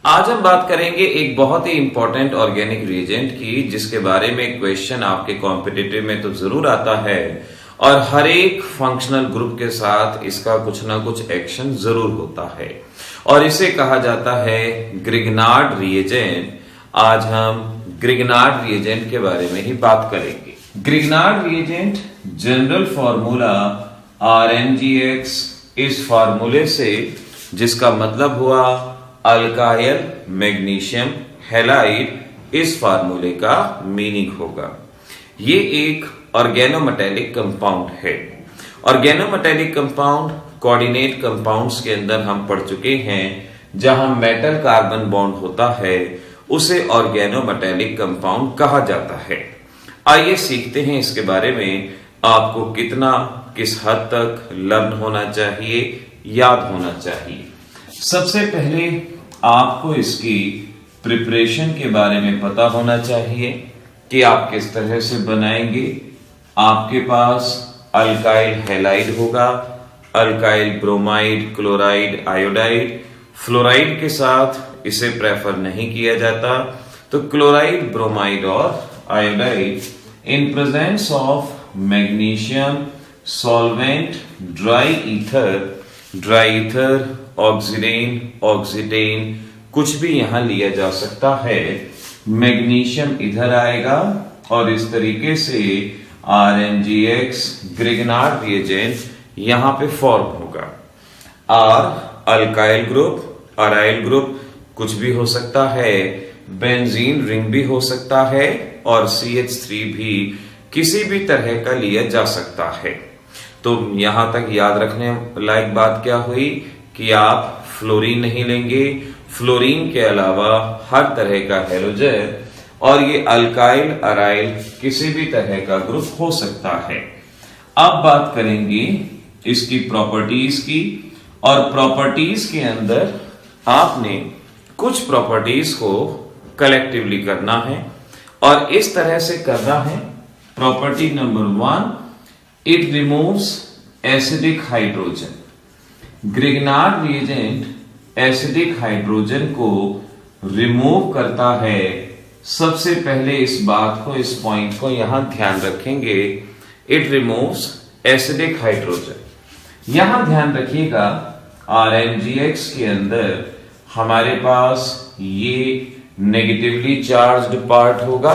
आज हम बात करेंगे एक बहुत ही इंपॉर्टेंट ऑर्गेनिक रिएजेंट की, जिसके बारे में क्वेश्चन आपके कॉम्पिटिटिव में तो जरूर आता है और हर एक फंक्शनल ग्रुप के साथ इसका कुछ ना कुछ एक्शन जरूर होता है और इसे कहा जाता है ग्रिग्नार्ड रिएजेंट। आज हम ग्रिग्नार्ड रिएजेंट के बारे में ही बात करेंगे। Grignard reagent general formula RnGx इस फार्मूले से, जिसका मतलब हुआ अल्काइल मैग्नीशियम हैलाइड, इस फार्मूले का मीनिंग होगा। ये एक ऑर्गेनोमेटेलिक कंपाउंड है। ऑर्गेनोमेटेलिक कंपाउंड कोऑर्डिनेट कंपाउंड्स के अंदर हम पढ़ चुके हैं। जहां मेटल कार्बन बॉन्ड होता है उसे ऑर्गेनोमेटेलिक कंपाउंड कहा जाता है। आइए सीखते हैं इसके बारे में। आपको कितना किस हद तक लर्न होना चाहिए, याद होना चाहिए। सबसे पहले आपको इसकी प्रिपरेशन के बारे में पता होना चाहिए कि आप किस तरह से बनाएंगे। आपके पास अल्काइल हैलाइड होगा, alkyl bromide, chloride, iodide. Fluoride के साथ इसे प्रेफर नहीं किया जाता, तो क्लोराइड, ब्रोमाइड और iodide in presence of magnesium solvent, dry ether, oxidane, oxidane, कुछ भी यहां लिया जा सकता है। मैग्नीशियम इधर आएगा और इस तरीके से RnGx ग्रिग्नार्ड रिएजेंट यहां पे फॉर्म होगा। R alkyl group, aryl group कुछ भी हो सकता है, बेंजीन रिंग भी हो सकता है और CH3 भी किसी भी तरह का लिया जा सकता है। तो यहां तक याद रखने लायक बात क्या हुई कि आप फ्लोरीन नहीं लेंगे। फ्लोरीन के अलावा हर तरह का हैलोजन, और ये अल्काइल, अराइल किसी भी तरह का ग्रुप हो सकता है। अब बात करेंगे इसकी प्रॉपर्टीज की, और प्रॉपर्टीज के अंदर आपने कुछ प्रॉपर्टीज को कलेक्टिवली करना है और इस तरह से करना है। Property number 1, it removes acidic hydrogen. Grignard reagent acidic hydrogen को रिमूव करता है। सबसे पहले इस बात को, इस पॉइंट को यहां ध्यान रखेंगे। It removes acidic hydrogen. यहां ध्यान रखिएगा RnGx के अंदर हमारे पास ये नेगेटिवली चार्ज्ड पार्ट होगा,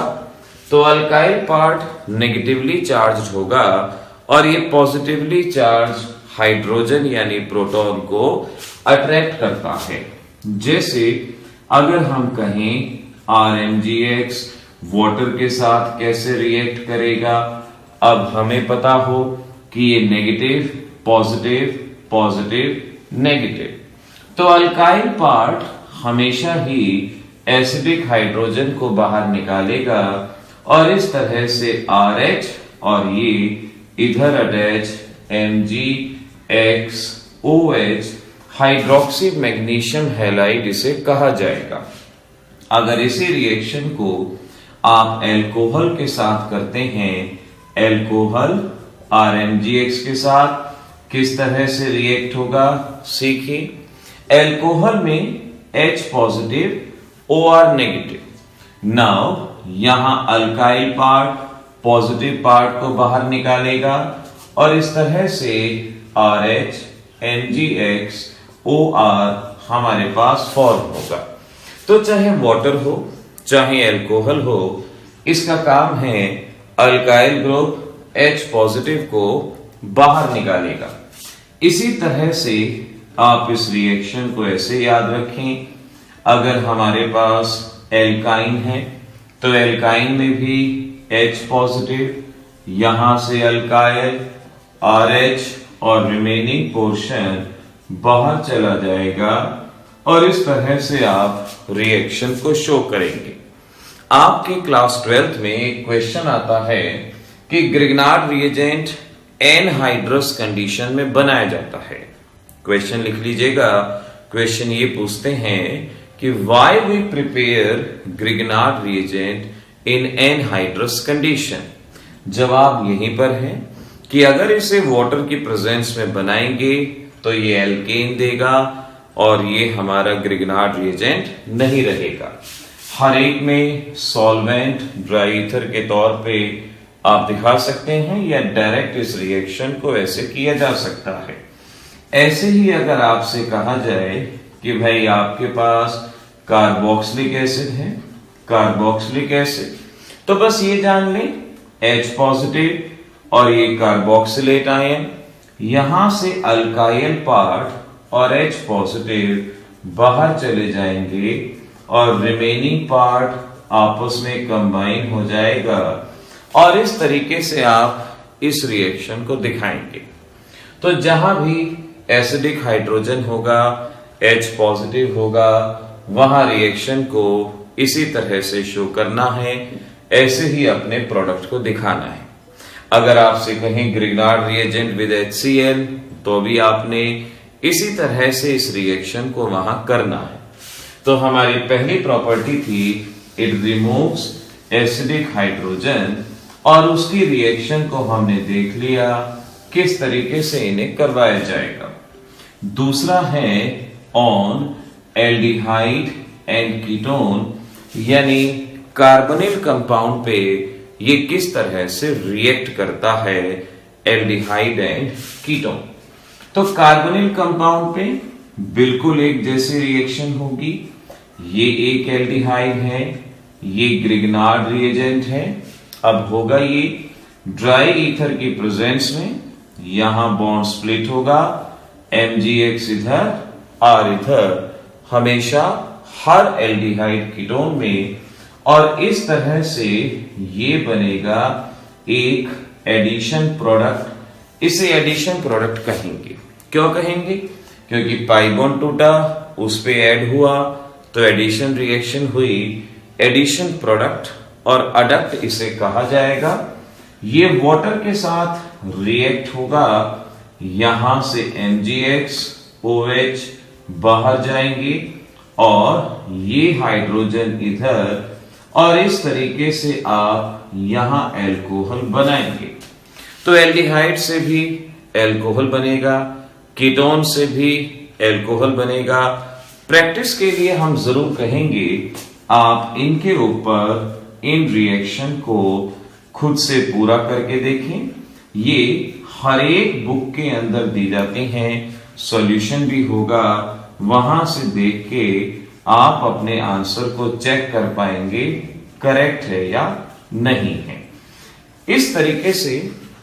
तो अल्काइल पार्ट नेगेटिवली चार्ज्ड होगा और ये पॉजिटिवली चार्ज हाइड्रोजन यानी प्रोटॉन को अट्रैक्ट करता है। जैसे अगर हम कहें RnGx वाटर के साथ कैसे रिएक्ट करेगा, अब हमें पता हो कि ये नेगेटिव पॉजिटिव, पॉजिटिव नेगेटिव, तो अल्काइल पार्ट हमेशा ही एसिडिक हाइड्रोजन को बाहर निकालेगा और इस तरह से RH और ये इधर attach MgXOH hydroxy magnesium halide इसे कहा जाएगा। अगर इसी रिएक्शन को आप एल्कोहल के साथ करते हैं, एल्कोहल RmGx के साथ किस तरह से रिएक्ट होगा सीखिए। एल्कोहल में H positive, OR negative. Now यहां अल्काइल पार्ट पॉजिटिव पार्ट को बाहर निकालेगा और इस तरह से RH, NGX, OR हमारे पास फॉर्म होगा। तो चाहे वाटर हो चाहे एल्कोहल हो, इसका काम है अल्काइल ग्रुप H पॉजिटिव को बाहर निकालेगा। इसी तरह से आप इस रिएक्शन को ऐसे याद रखें। अगर हमारे पास एल्काइन है तो एल्काइन में भी H पॉजिटिव, यहां से अल्काइल RH और रिमेनिंग पोर्शन बाहर चला जाएगा और इस तरह से आप रिएक्शन को शो करेंगे। आपके क्लास 12th में एक क्वेश्चन आता है कि ग्रिग्नार्ड रिएजेंट एनहाइड्रस कंडीशन में बनाया जाता है। क्वेश्चन लिख लीजिएगा। क्वेश्चन ये पूछते हैं कि why we prepare Grignard reagent in anhydrous condition. जवाब यहीं पर है कि अगर इसे वाटर की प्रेजेंस में बनाएंगे तो ये एल्केन देगा और ये हमारा ग्रिग्नार्ड रिएजेंट नहीं रहेगा। हर एक में सॉल्वेंट ड्राई ईथर के तौर पे आप दिखा सकते हैं या डायरेक्ट इस रिएक्शन को ऐसे किया जा सकता है। ऐसे ही अगर आपसे कहा जाए कि भाई आपके पास कार्बोक्सिलिक एसिड है, कार्बोक्सिलिक एसिड, तो बस ये जान लें H पॉजिटिव और ये कार्बोक्सिलेट आयन, यहां से अल्काइल पार्ट और H पॉजिटिव बाहर चले जाएंगे और रिमेनिंग पार्ट आपस में कंबाइन हो जाएगा और इस तरीके से आप इस रिएक्शन को दिखाएंगे। तो जहां भी एसिडिक हाइड्रोजन होगा, H पॉजिटिव होगा, वहां रिएक्शन को इसी तरह से शो करना है, ऐसे ही अपने प्रोडक्ट को दिखाना है। अगर आपसे कहें ग्रिग्नार्ड रिएजेंट विद HCl, तो भी आपने इसी तरह से इस रिएक्शन को वहां करना है। तो हमारी पहली प्रॉपर्टी थी इट रिमूव्स एसिडिक हाइड्रोजन और उसकी रिएक्शन को हमने देख लिया किस तरीके से इन्हें करवाया जाएगा। दूसरा है ऑन एल्डिहाइड एंड कीटोन, यानी कार्बोनिल कंपाउंड पे ये किस तरह से रिएक्ट करता है एल्डिहाइड एंड कीटोन। तो कार्बोनिल कंपाउंड पे बिल्कुल एक जैसी रिएक्शन होगी। ये एक एल्डिहाइड है, ये ग्रिग्नार्ड रिएजेंट है। अब होगा ये ड्राई ईथर की प्रेजेंस में, यहां बॉन्ड स्प्लिट होगा, MgX इधर R इधर, हमेशा हर एल्डिहाइड कीटोन में, और इस तरह से ये बनेगा एक एडिशन प्रोडक्ट। इसे एडिशन प्रोडक्ट कहेंगे। क्यों कहेंगे? क्योंकि पाई बॉन्ड टूटा, उस पे ऐड हुआ तो एडिशन रिएक्शन हुई, एडिशन प्रोडक्ट, और अडक्ट इसे कहा जाएगा। ये वाटर के साथ रिएक्ट होगा, यहां से MgX OH बाहर जाएंगे और ये हाइड्रोजन इधर, और इस तरीके से आप यहां एल्कोहल बनाएंगे। तो एल्डिहाइड से भी एल्कोहल बनेगा, कीटोन से भी एल्कोहल बनेगा। प्रैक्टिस के लिए हम जरूर कहेंगे आप इनके ऊपर इन रिएक्शन को खुद से पूरा करके देखें। ये हर एक बुक के अंदर दी जाती हैं, सॉल्यूशन भी होगा, वहां से देख के आप अपने आंसर को चेक कर पाएंगे करेक्ट है या नहीं है। इस तरीके से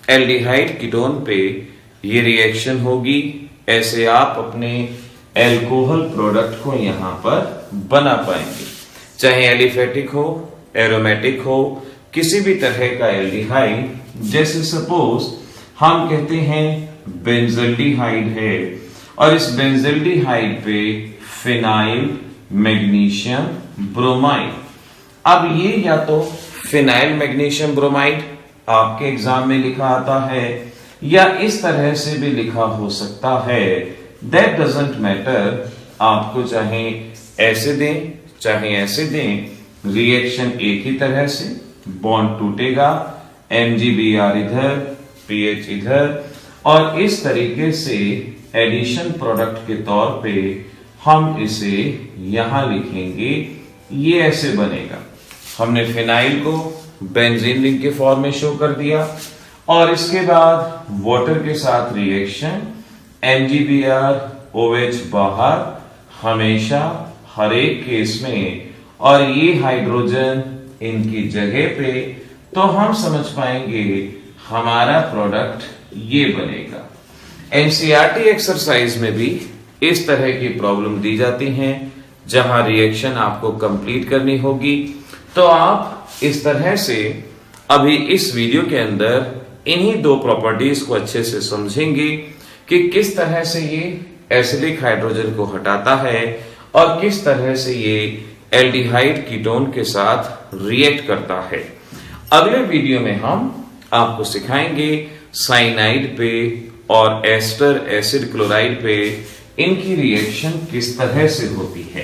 एल्डिहाइड कीटोन पे ये रिएक्शन होगी। ऐसे आप अपने एल्कोहल प्रोडक्ट को यहां पर बना पाएंगे, चाहे एलिफेटिक हो, एरोमेटिक हो, किसी भी तरह का एल्डिहाइड। जैसे सपोज हम कहते हैं बेंजल्डिहाइड है और इस बेंजल्डिहाइड पे फिनाइल मैग्नीशियम ब्रोमाइड। अब ये या तो फिनाइल मैग्नीशियम ब्रोमाइड आपके एग्जाम में लिखा आता है या इस तरह से भी लिखा हो सकता है, दैट डजंट मैटर। आपको चाहे ऐसे दें चाहे ऐसे दें, रिएक्शन एक ही तरह से, बॉन्ड टूटेगा, MgBr इधर, PH इधर, और इस तरीके से एडिशन प्रोडक्ट के तौर पे हम इसे यहां लिखेंगे, ये ऐसे बनेगा। हमने फिनाइल को बेंजीन रिंग के फॉर्म में शो कर दिया और इसके बाद वाटर के साथ रिएक्शन, MgBr OH बाहर हमेशा हर एक केस में, और ये हाइड्रोजन इनकी जगह पे, तो हम समझ पाएंगे हमारा प्रोडक्ट ये बनेगा। NCERT एक्सरसाइज में भी इस तरह की प्रॉब्लम दी जाती हैं जहां रिएक्शन आपको कंप्लीट करनी होगी। तो आप इस तरह से अभी इस वीडियो के अंदर इन्हीं दो प्रॉपर्टीज को अच्छे से समझेंगे कि किस तरह से ये एसिडिक हाइड्रोजन को हटाता है और किस तरह से ये एल्डिहाइड कीटोन के साथ रिएक्ट करता है। अगले वीडियो में हम आपको सिखाएंगे साइनाइड पे और एस्टर एसिड क्लोराइड पे इनकी रिएक्शन किस तरह से होती है।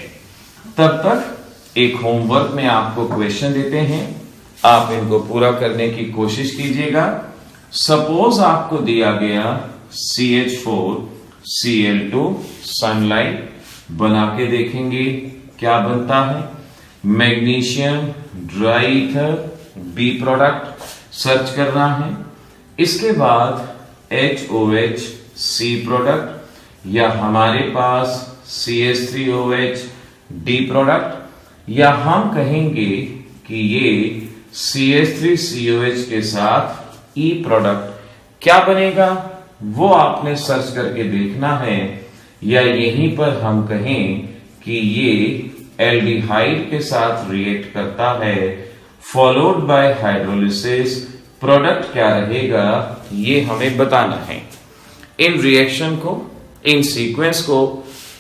तब तक एक होमवर्क में आपको क्वेश्चन देते हैं, आप इनको पूरा करने की कोशिश कीजिएगा। सपोज आपको दिया गया CH4 Cl2 सनलाइट बना के देखेंगे क्या बनता है। Magnesium dry ether by product search करना है। इसके बाद HOH सी प्रोडक्ट, या हमारे पास CH3OH डी प्रोडक्ट, या हम कहेंगे कि ये CH3COH के साथ E प्रोडक्ट क्या बनेगा वो आपने सर्च करके देखना है। या यहीं पर हम कहें कि ये एल्डिहाइड के साथ रिएक्ट करता है, फॉलोड बाय हाइड्रोलिसिस। प्रोडक्ट क्या रहेगा ये हमें बताना है। इन रिएक्शन को, इन सीक्वेंस को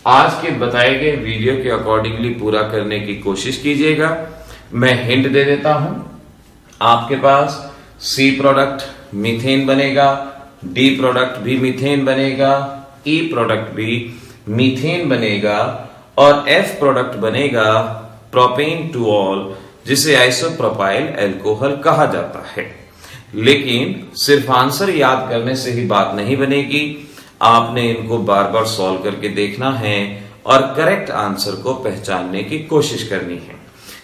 आज के बताए गए वीडियो के अकॉर्डिंगली पूरा करने की कोशिश कीजिएगा। मैं हिंट दे देता हूं, आपके पास सी प्रोडक्ट मीथेन बनेगा, डी प्रोडक्ट भी मीथेन बनेगा, ई प्रोडक्ट भी मीथेन बनेगा, और एफ प्रोडक्ट बनेगा प्रोपेन टू ऑल, जिसे आइसोप्रोपाइल अल्कोहल कहा जाता है। लेकिन सिर्फ आंसर याद करने से ही बात नहीं बनेगी, आपने इनको बार बार सॉल्व करके देखना है और करेक्ट आंसर को पहचानने की कोशिश करनी है।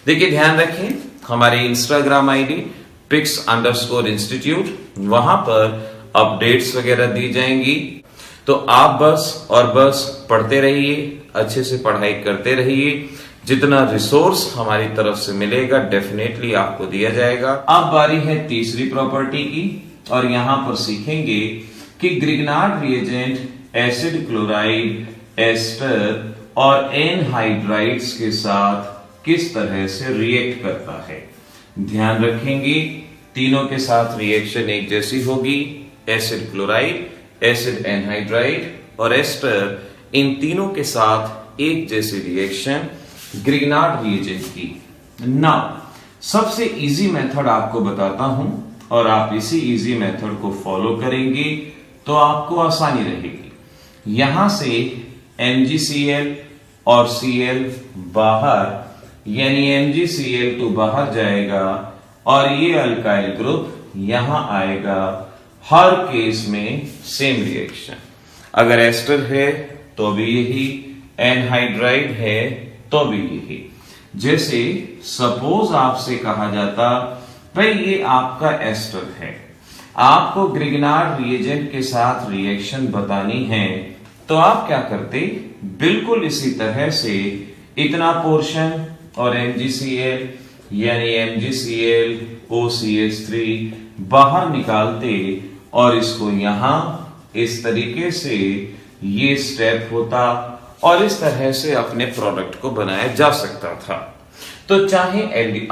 देखिए ध्यान रखें, हमारे इंस्टाग्राम आईडी pics_institute, वहां पर अपडेट्स वगैरह दी जाएंगी। तो आप बस और बस पढ़ते रहिए, अच्छे से पढ़ाई करते रहिए। जितना रिसोर्स हमारी तरफ से मिलेगा डेफिनेटली आपको दिया जाएगा। अब बारी है तीसरी प्रॉपर्टी की, और यहां पर सीखेंगे कि Grignard reagent acid, chloride, ester और एनहाइड्राइड्स के साथ किस तरह से रिएक्ट करता है। ध्यान रखेंगे तीनों के साथ रिएक्शन एक जैसी होगी। एसिड क्लोराइड, एसिड एनहाइड्राइड और एस्टर, इन तीनों के साथ एक जैसी रिएक्शन ग्रिग्नार्ड रिएजेंट की। नाउ सबसे इजी मेथड आपको बताता हूं, और आप इसी इजी मेथड को फॉलो करेंगे तो आपको आसानी रहेगी। यहां से MgCl और Cl बाहर, यानी MgCl2 बाहर जाएगा और ये अल्काइल ग्रुप यहां आएगा। हर केस में सेम रिएक्शन, अगर एस्टर है तो भी यही, एनहाइड्राइड है तो भी यही। जैसे सपोज आपसे कहा जाता भाई ये आपका एस्टर है, आपको ग्रिग्नार्ड रिएजेंट के साथ रिएक्शन बतानी है, तो आप क्या करते, बिल्कुल इसी तरह से इतना पोर्शन और MgCl यानी MgCl OCH3 बाहर निकालते और इसको यहां इस तरीके से ये स्टेप होता और इस तरह से अपने प्रोडक्ट को बनाया जा सकता था। तो चाहे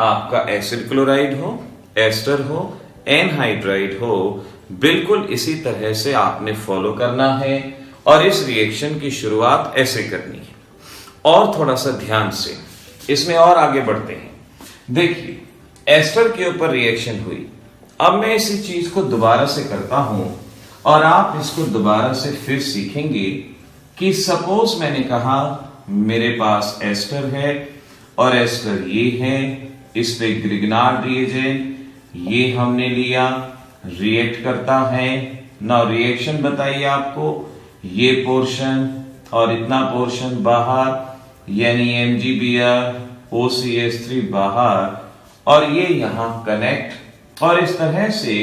आपका एसिड क्लोराइड हो, एस्टर हो, एनहाइड्राइड हो, बिल्कुल इसी तरह से आपने फॉलो करना है और इस रिएक्शन की शुरुआत ऐसे करनी है। और थोड़ा सा ध्यान से इसमें और आगे बढ़ते हैं। देखिए एस्टर के ऊपर रिएक्शन हुई, अब मैं इसी चीज को दोबारा से करता हूं और आप इसको दोबारा से फिर सीखेंगे कि सपोज मैंने कहा मेरे पास एस्टर है और एस्टर ये है, इस पे ग्रिग्नार्ड रिएजेंट ये हमने लिया, रिएक्ट करता है। ना रिएक्शन बताइए आपको, ये पोर्शन और इतना पोर्शन बाहर, यानी MgBr OCH3 बाहर, और ये यहां कनेक्ट, और इस तरह से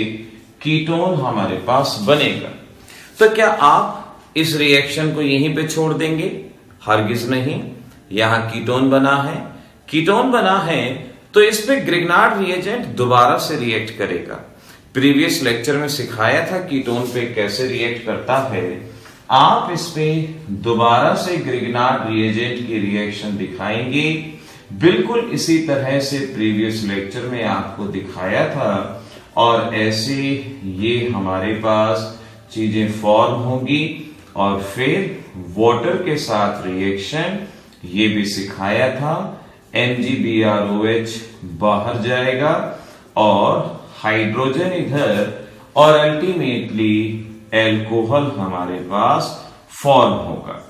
कीटोन हमारे पास बनेगा। तो क्या आप इस रिएक्शन को यहीं पे छोड़ देंगे? हरगिज नहीं। यहां कीटोन बना है, कीटोन बना है तो इस पे ग्रिग्नार्ड रिएजेंट दोबारा से रिएक्ट करेगा। प्रीवियस लेक्चर में सिखाया था कीटोन पे कैसे रिएक्ट करता है। आप इस पे दोबारा से ग्रिग्नार्ड रिएजेंट की रिएक्शन दिखाएंगे, बिल्कुल इसी तरह से प्रीवियस लेक्चर में आपको दिखाया था, और ऐसे ये हमारे पास चीजें फॉर्म होंगी और फिर वाटर के साथ रिएक्शन ये भी सिखाया था। MgBrOH बाहर जाएगा और हाइड्रोजन इधर, और अल्टीमेटली एल्कोहल हमारे पास फॉर्म होगा।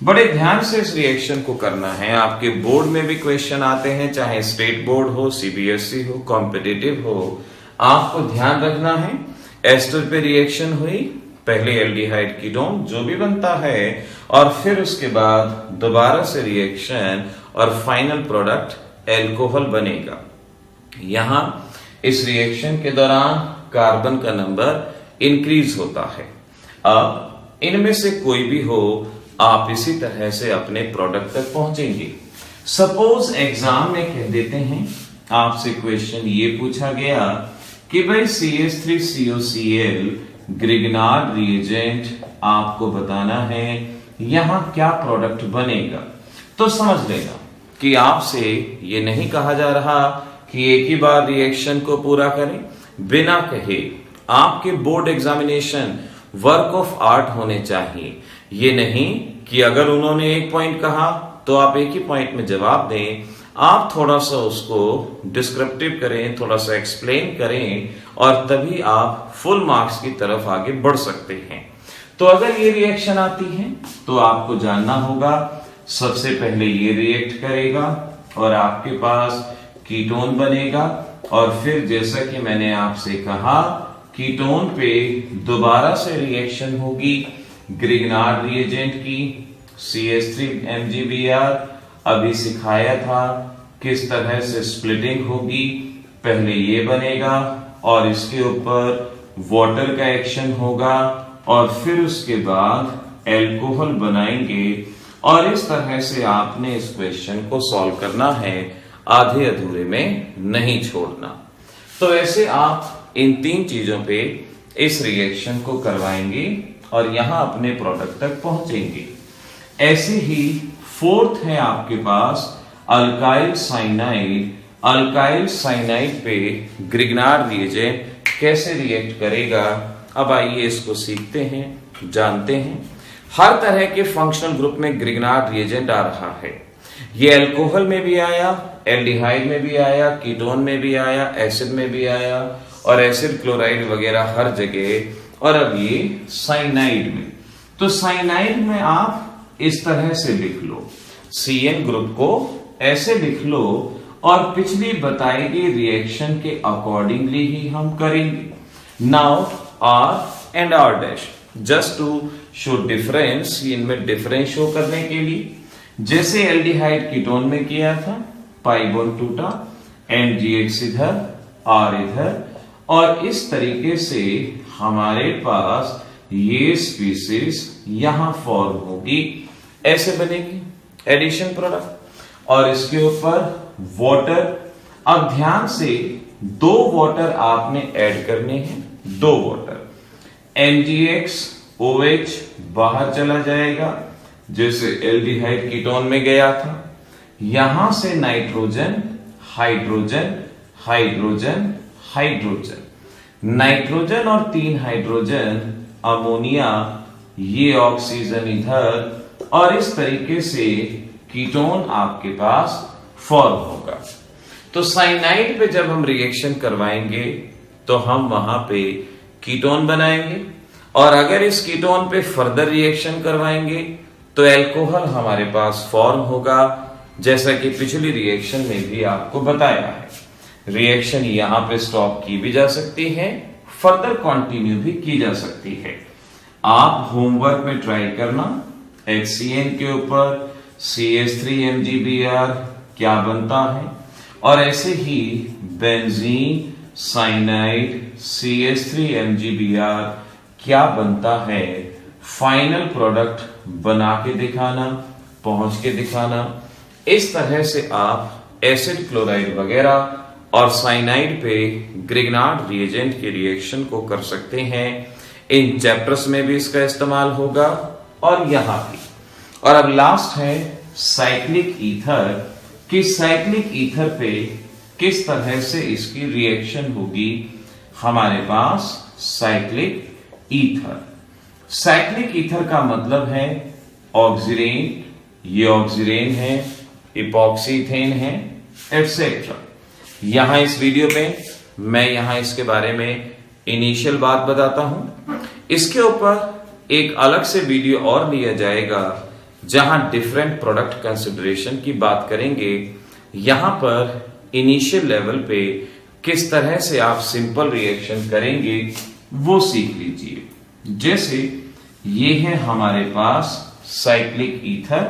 बड़े ध्यान से इस रिएक्शन को करना है। आपके बोर्ड में भी क्वेश्चन आते हैं, चाहे स्टेट बोर्ड हो, CBSE हो, कॉम्पिटिटिव हो। आपको ध्यान रखना है एस्टर पे रिएक्शन हुई, पहले एल्डिहाइड कीटोन जो भी बनता है और फिर उसके बाद दोबारा से रिएक्शन और फाइनल प्रोडक्ट एल्कोहल बनेगा। यहां इस रिएक्शन के दौरान कार्बन का नंबर इंक्रीज होता है। अब इनमें से कोई भी हो, आप इसी तरह से अपने प्रोडक्ट तक पहुंचेंगे। सपोज एग्जाम में कह देते हैं, आपसे क्वेश्चन ये पूछा गया कि भाई CH3COCl ग्रिग्नार्ड रिएजेंट आपको बताना है, यहां क्या प्रोडक्ट बनेगा। तो समझ लेना कि आपसे ये नहीं कहा जा रहा कि एक ही बार रिएक्शन को पूरा करें, बिना कहे आपके board examination work of art होने चाहिए। ये नहीं कि अगर उन्होंने एक पॉइंट कहा तो आप एक ही पॉइंट में जवाब दें, आप थोड़ा सा उसको डिस्क्रिप्टिव करें, थोड़ा सा एक्सप्लेन करें और तभी आप फुल मार्क्स की तरफ आगे बढ़ सकते हैं। तो अगर ये रिएक्शन आती है तो आपको जानना होगा, सबसे पहले ये रिएक्ट करेगा और आपके पास कीटोन बनेगा और फिर जैसा कि मैंने आपसे कहा, कीटोन पे दोबारा से रिएक्शन होगी ग्रिग्नार्ड रिएजेंट की, CH3MgBr अभी सिखाया था किस तरह से स्प्लिटिंग होगी। पहले ये बनेगा और इसके ऊपर वाटर का एक्शन होगा और फिर उसके बाद एल्कोहल बनाएंगे और इस तरह से आपने इस क्वेश्चन को सॉल्व करना है, आधे अधूरे में नहीं छोड़ना। तो ऐसे आप इन तीन चीजों पे इस रिएक्शन को करवाएंगे और यहां अपने प्रोडक्ट तक पहुंचेंगे। ऐसे ही फोर्थ है आपके पास अल्काइल साइनाइड। अल्काइल साइनाइड पे ग्रिग्नार्ड रिएजेंट कैसे रिएक्ट करेगा, अब आइए इसको सीखते हैं, जानते हैं। हर तरह के फंक्शनल ग्रुप में ग्रिग्नार्ड रिएजेंट आ रहा है। ये अल्कोहल में भी आया, एल्डिहाइड में भी आया, कीटोन में भी आया, एसिड में भी आया और एसिड क्लोराइड वगैरह हर जगह, और अब ये साइनाइड में। तो साइनाइड में आप इस तरह से लिख लो, CN ग्रुप को ऐसे लिख लो और पिछली बताई गई रिएक्शन के अकॉर्डिंगली ही हम करेंगे। Now R and R' just to show difference, इनमें डिफरेंस शो करने के लिए, जैसे एल्डिहाइड कीटोन में किया था, पाई बॉन्ड टूटा, NGX इधर, R इधर, और इस तरीके से हमारे पास ये स्पीसीज यहां फॉर्म होगी, ऐसे बनेगी एडिशन प्रोडक्ट और इसके ऊपर वाटर। अब ध्यान से दो वाटर आपने ऐड करने हैं, दो वाटर, NGX OH बाहर चला जाएगा जैसे एल्डिहाइड कीटोन में गया था, यहां से nitrogen, hydrogen, hydrogen, hydrogen, nitrogen और 3 हाइड्रोजन, अमोनिया, ये ऑक्सीजन इधर, और इस तरीके से कीटोन आपके पास फॉर्म होगा। तो साइनाइड पे जब हम रिएक्शन करवाएंगे तो हम वहां पे कीटोन बनाएंगे और अगर इस कीटोन पे फर्दर रिएक्शन करवाएंगे तो एल्कोहल हमारे पास फॉर्म होगा, जैसा कि पिछली रिएक्शन में भी आपको बताया है। रिएक्शन यहां पे स्टॉप की भी जा सकती है, फर्दर कंटिन्यू भी की जा सकती है। आप होमवर्क में ट्राई करना, HCN के ऊपर CH3MgBr क्या बनता है और ऐसे ही बेंजीन, साइनाइड, CH3MgBr क्या बनता है, फाइनल प्रोडक्ट बना के दिखाना, पहुंच के दिखाना। इस तरह से आप एसिड क्लोराइड वगैरह और साइनाइड पे ग्रिग्नार्ड रिएजेंट के रिएक्शन को कर सकते हैं। इन चैप्टर्स में भी इसका इस्तेमाल होगा और यहां भी। और अब लास्ट है साइक्लिक ईथर, कि साइक्लिक ईथर पे किस तरह से इसकी रिएक्शन होगी। हमारे पास साइक्लिक ईथर, साइक्लिक ईथर का मतलब है ऑक्सीरेन, ये ऑक्सीरेन है, इपॉक्सीथेन है, एटसेट्रा। यहां इस वीडियो पे मैं यहां इसके बारे में इनिशियल बात बताता हूं, इसके ऊपर एक अलग से वीडियो और लिया जाएगा जहां डिफरेंट प्रोडक्ट कंसिडरेशन की बात करेंगे। यहां पर इनिशियल लेवल पे किस तरह से आप सिंपल रिएक्शन करेंगे वो सीख लीजिए। जैसे ये है हमारे पास साइक्लिक ईथर।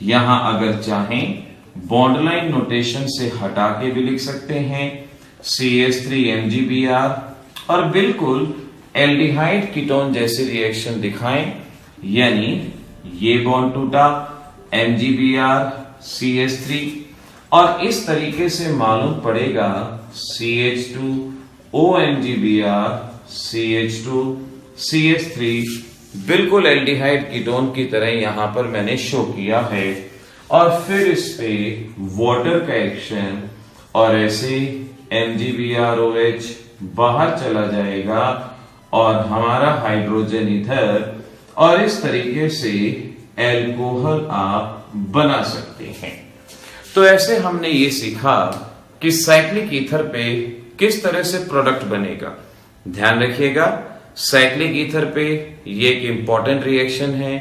यहां अगर चाहें बॉन्ड लाइन नोटेशन से हटा के भी लिख सकते हैं CH3 MgBr, और बिल्कुल एल्डिहाइड कीटोन जैसे रिएक्शन दिखाएं, यानी ये बॉन्ड टूटा MgBr CH3, और इस तरीके से मालूम पड़ेगा CH2 OMgBr CH2 CH3 बिल्कुल एल्डिहाइड कीटोन की तरह यहां पर मैंने शो किया है। और फिर इस पे वाटर का एक्शन, और ऐसे MgBrOH बाहर चला जाएगा और हमारा हाइड्रोजन ईथर, और इस तरीके से एल्कोहल आप बना सकते हैं। तो ऐसे हमने ये सीखा कि साइक्लिक ईथर पे किस तरह से प्रोडक्ट बनेगा। ध्यान रखिएगा, साइक्लिक ईथर पे ये एक इंपॉर्टेंट रिएक्शन है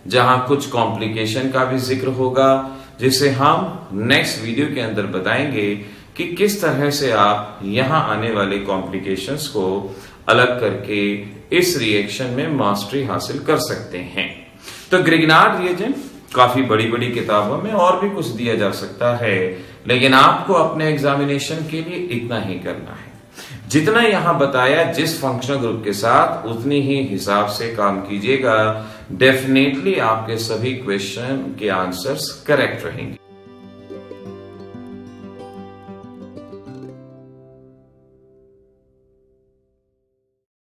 जहां कुछ कॉम्प्लिकेशन का भी जिक्र होगा, जिसे हम नेक्स्ट वीडियो के अंदर बताएंगे कि किस तरह से आप यहां आने वाले कॉम्प्लिकेशंस को अलग करके इस रिएक्शन में मास्टरी हासिल कर सकते हैं। तो ग्रिग्नार्ड रिएजेंट काफी बड़ी बड़ी किताबों में और भी कुछ दिया जा सकता है, लेकिन आपको अपने एग्जामिनेशन के लिए इतना ही करना है। जितना यहां बताया जिस फंक्शनल ग्रुप के साथ, उतनी ही हिसाब से काम कीजिएगा। डेफिनेटली आपके सभी क्वेश्चन के आंसर्स करेक्ट रहेंगे।